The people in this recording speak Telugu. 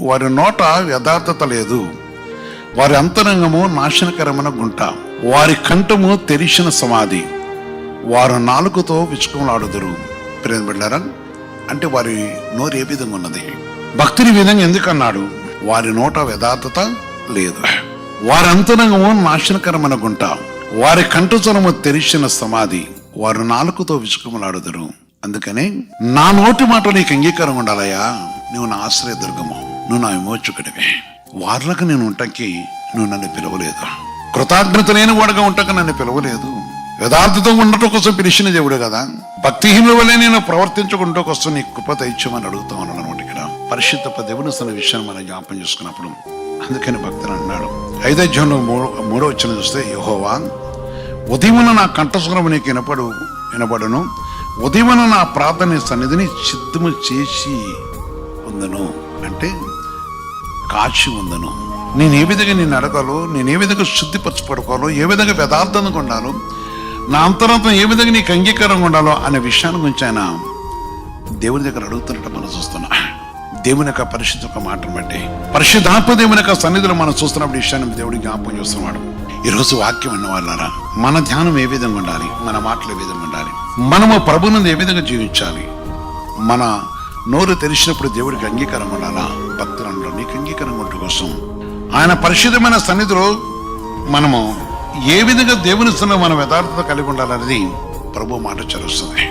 వారి నోట యథార్థత లేదు, వారి అంతరంగము నాశనకరమైన గుంట, వారి కంఠము తెరిచిన సమాధి, వారు నాలుకతో విచ్చుకులాడుదురు. ప్రేమ బిడ్డారా, అంటే వారి నోరు ఏ విధంగా ఉన్నది? భక్తుని విధంగా ఎందుకన్నాడు? వారి నోట యథార్థత లేదు, వారి అంతరంగము నాశనకరమైన గుంట, వారి కంఠస్వరము తెరిచిన సమాధి, వారు నాలుకతో విసుకుమలాడుదురు. అందుకనే నా నోటి మాట నీకు అంగీకారం ఉండాలయ్యా, నువ్వు నా ఆశ్రయదుర్గము, నువ్వు నా విమోచకుడివి. వార్లకు నేను ఉండకి నువ్వు నన్ను పిలవలేదు, కృతజ్ఞత లేని వాడుగా ఉండక నన్ను పిలవలేదు, యథార్థత ఉండటం కోసం పిలిచిన దేవుడు కదా. భక్తిహీనుల వల్లే నేను ప్రవర్తించుకుంటూ కోసం నీ కృప దయచేయమని అడుగుతా ఉన్నాను అనమాట. ఇక్కడ పరిశుద్ధ దేవుని అన్న విషయాన్ని మనం జ్ఞాపం చేసుకున్నప్పుడు అందుకని భక్తులు అన్నాడు 5వ అధ్యాయంలో 3వ వచనం చూస్తే, యెహోవా ఉదయమున నా కంఠస్వరము నీకు వినబడును, ఉదయమున నా ప్రార్థన సన్నిధిని సిద్ధము చేసి ఉందను, అంటే కాచి ఉందను. నేను ఏ విధంగా నేను అడగాలో, నేను ఏ విధంగా శుద్ధిపరచుకోవాలో, ఏ విధంగా యథార్థంగా ఉండాలో, నా అంతరంగం ఏ విధంగా నీకు అంగీకారంగా ఉండాలో అనే విషయాన్ని గురించి ఆయన దేవుని దగ్గర అడుగుతున్నట్టు మనం చూస్తున్నా. దేవుని యొక్క పరిశుద్ధ ఒక మాటను బట్టి పరిశుద్ధాత్మ దేవుని యొక్క సన్నిధిలో మనం చూస్తున్నప్పుడు విషయాన్ని దేవుడికి జ్ఞాపకం చేస్తున్నాడు. ఈరోజు వాక్యం అన్న వాళ్ళారా, మన ధ్యానం ఏ విధంగా ఉండాలి, మన మాటలు ఏ విధంగా ఉండాలి, మనము ప్రభువును ఏ విధంగా జీవించాలి, మన నోరు తెరిచినప్పుడు దేవుడికి అంగీకారం ఉండాలా. భక్తులంలో నీకు అంగీకారం ఉండటం కోసం ఆయన పరిశుద్ధమైన సన్నిధిలో మనము ఏ విధంగా దేవుని సన్నిధిలో మనం యథార్థత కలిగి ఉండాలనేది ప్రభు మాట చదువుతుంది.